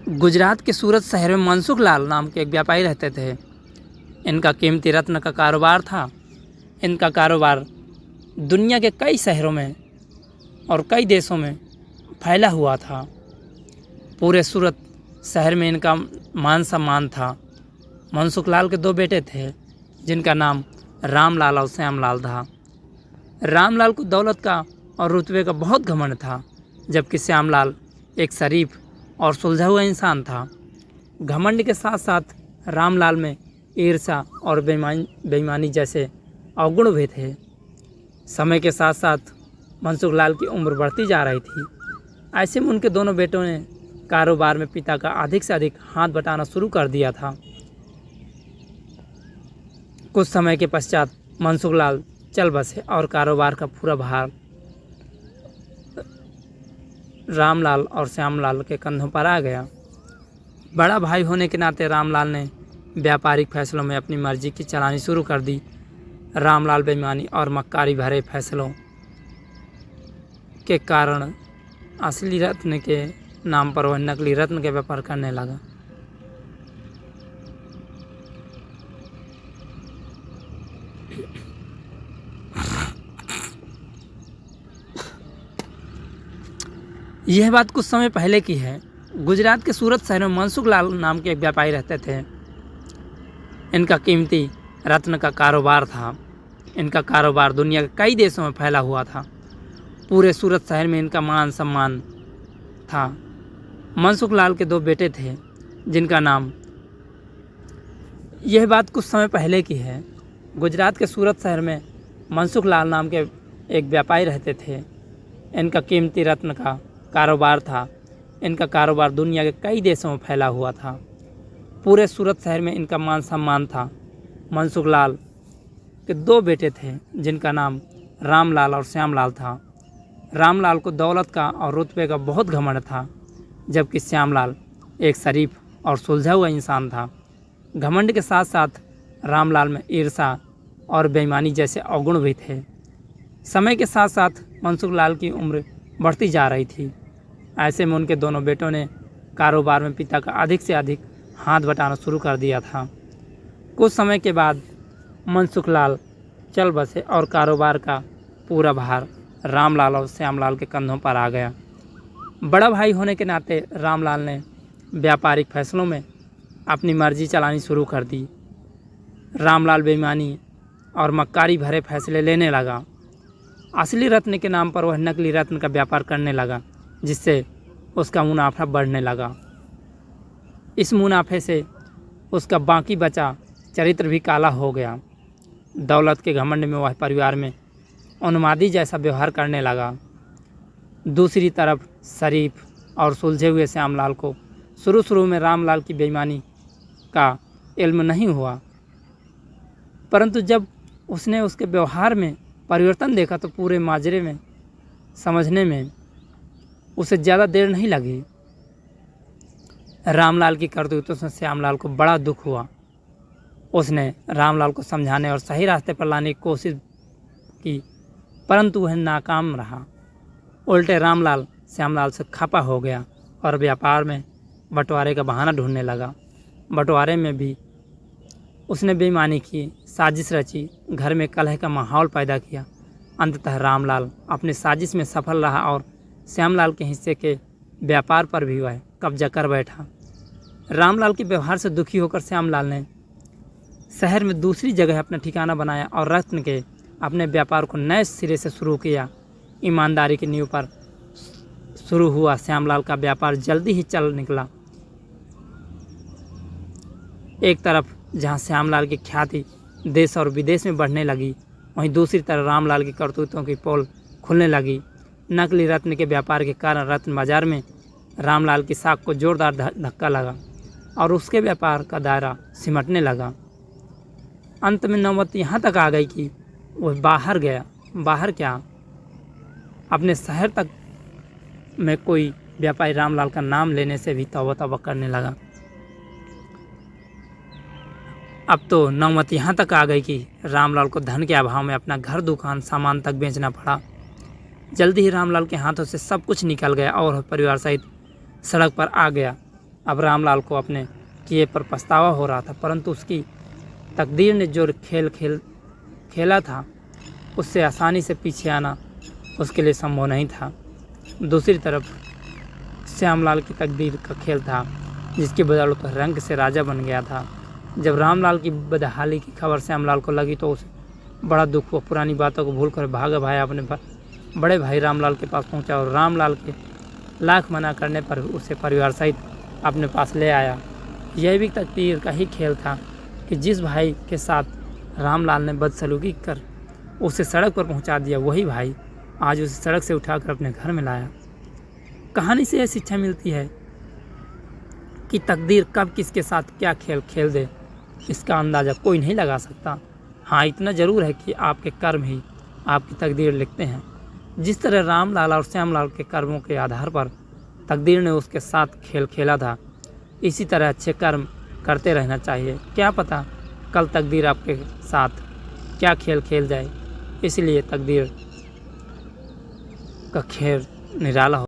गुजरात के सूरत शहर में मनसुख लाल नाम के एक व्यापारी रहते थे। इनका कीमती रत्न का कारोबार था। इनका कारोबार दुनिया के कई शहरों में और कई देशों में फैला हुआ था। पूरे सूरत शहर में इनका मान सम्मान था। मनसुख लाल के दो बेटे थे जिनका नाम रामलाल और श्यामलाल था। रामलाल को दौलत का और रुतबे का बहुत घमंड था, जबकि श्यामलाल एक शरीफ और सुलझा हुआ इंसान था। घमंड के साथ साथ रामलाल में ईर्ष्या और बेईमानी जैसे अवगुण भी थे। समय के साथ साथ मनसुख लाल की उम्र बढ़ती जा रही थी। ऐसे में उनके दोनों बेटों ने कारोबार में पिता का अधिक से अधिक हाथ बटाना शुरू कर दिया था। कुछ समय के पश्चात मनसुख लाल चल बसे और कारोबार का पूरा भार रामलाल और श्यामलाल के कंधों पर आ गया। बड़ा भाई होने के नाते रामलाल ने व्यापारिक फैसलों में अपनी मर्जी की चलानी शुरू कर दी। रामलाल बेईमानी और मक्कारी भरे फैसलों के कारण असली रत्न के नाम पर वह नकली रत्न के व्यापार करने लगा। यह बात कुछ समय पहले की है। गुजरात के सूरत शहर में मनसुख लाल नाम के एक व्यापारी रहते थे। इनका कीमती रत्न का कारोबार था। इनका कारोबार दुनिया के कई देशों में फैला हुआ था। पूरे सूरत शहर में इनका मान सम्मान था। मनसुख लाल के दो बेटे थे जिनका नाम यह बात कुछ समय पहले की है। गुजरात के सूरत शहर में मनसुख लाल नाम के एक व्यापारी रहते थे। इनका कीमती रत्न का कारोबार था। इनका कारोबार दुनिया के कई देशों में फैला हुआ था। पूरे सूरत शहर में इनका मान सम्मान था। मनसुख लाल के दो बेटे थे जिनका नाम रामलाल और श्यामलाल था। रामलाल को दौलत का और रुतबे का बहुत घमंड था, जबकि श्यामलाल एक शरीफ और सुलझा हुआ इंसान था। घमंड के साथ साथ रामलाल में ईर्ष्या और बेईमानी जैसे अवगुण भी थे। समय के साथ साथ मनसुख लाल की उम्र बढ़ती जा रही थी। ऐसे में उनके दोनों बेटों ने कारोबार में पिता का अधिक से अधिक हाथ बटाना शुरू कर दिया था। कुछ समय के बाद मनसुख लाल चल बसे और कारोबार का पूरा भार रामलाल और श्यामलाल के कंधों पर आ गया। बड़ा भाई होने के नाते रामलाल ने व्यापारिक फैसलों में अपनी मर्जी चलानी शुरू कर दी। रामलाल बेईमानी और मक्कारी भरे फैसले लेने लगा। असली रत्न के नाम पर वह नकली रत्न का व्यापार करने लगा, जिससे उसका मुनाफा बढ़ने लगा। इस मुनाफे से उसका बाकी बचा चरित्र भी काला हो गया। दौलत के घमंड में वह परिवार में उन्मादी जैसा व्यवहार करने लगा। दूसरी तरफ शरीफ और सुलझे हुए श्यामलाल को शुरू में रामलाल की बेईमानी का इल्म नहीं हुआ, परंतु जब उसने उसके व्यवहार में परिवर्तन देखा तो पूरे माजरे में समझने में उसे ज़्यादा देर नहीं लगी। रामलाल की करतूतों से श्यामलाल को बड़ा दुख हुआ। उसने रामलाल को समझाने और सही रास्ते पर लाने की कोशिश की, परंतु वह नाकाम रहा। उल्टे रामलाल श्यामलाल से खपा हो गया और व्यापार में बंटवारे का बहाना ढूंढने लगा। बंटवारे में भी उसने बेईमानी की, साजिश रची, घर में कलह का माहौल पैदा किया। अंततः रामलाल अपनी साजिश में सफल रहा और श्यामलाल के हिस्से के व्यापार पर भी वह कब्जा कर बैठा। रामलाल के व्यवहार से दुखी होकर श्यामलाल ने शहर में दूसरी जगह अपना ठिकाना बनाया और रत्न के अपने व्यापार को नए सिरे से शुरू किया। ईमानदारी की नींव पर शुरू हुआ श्यामलाल का व्यापार जल्दी ही चल निकला। एक तरफ जहां श्यामलाल की ख्याति देश और विदेश में बढ़ने लगी, वहीं दूसरी तरफ रामलाल की करतूतों की पोल खुलने लगी। नकली रत्न के व्यापार के कारण रत्न बाजार में रामलाल की साख को जोरदार धक्का लगा और उसके व्यापार का दायरा सिमटने लगा। अंत में नौबत यहाँ तक आ गई कि वह बाहर गया। बाहर क्या, अपने शहर तक में कोई व्यापारी रामलाल का नाम लेने से भी तौबा करने लगा। अब तो नौबत यहाँ तक आ गई कि रामलाल को धन के अभाव में अपना घर, दुकान, सामान तक बेचना पड़ा। जल्दी ही रामलाल के हाथों से सब कुछ निकल गया और परिवार सहित सड़क पर आ गया। अब रामलाल को अपने किए पर पछतावा हो रहा था, परंतु उसकी तकदीर ने जो खेला था उससे आसानी से पीछे आना उसके लिए संभव नहीं था। दूसरी तरफ श्यामलाल की तकदीर का खेल था, जिसकी बदौलत रंक से राजा बन गया था। जब रामलाल की बदहाली की खबर श्यामलाल को लगी तो उसे बड़ा दुख हुआ। पुरानी बातों को भूलकर भागा भाई अपने बड़े भाई रामलाल के पास पहुंचा और रामलाल के लाख मना करने पर उसे परिवार सहित अपने पास ले आया। यह भी तकदीर का ही खेल था कि जिस भाई के साथ रामलाल ने बदसलूकी कर उसे सड़क पर पहुंचा दिया, वही भाई आज उसे सड़क से उठाकर अपने घर में लाया। कहानी से यह शिक्षा मिलती है कि तकदीर कब किसके साथ क्या खेल खेल दे, इसका अंदाज़ा कोई नहीं लगा सकता। हाँ, इतना ज़रूर है कि आपके कर्म ही आपकी तकदीर लिखते हैं। जिस तरह रामलाल और श्यामलाल के कर्मों के आधार पर तकदीर ने उसके साथ खेल खेला था, इसी तरह अच्छे कर्म करते रहना चाहिए। क्या पता कल तकदीर आपके साथ क्या खेल खेल जाए। इसलिए तकदीर का खेल निराला हो।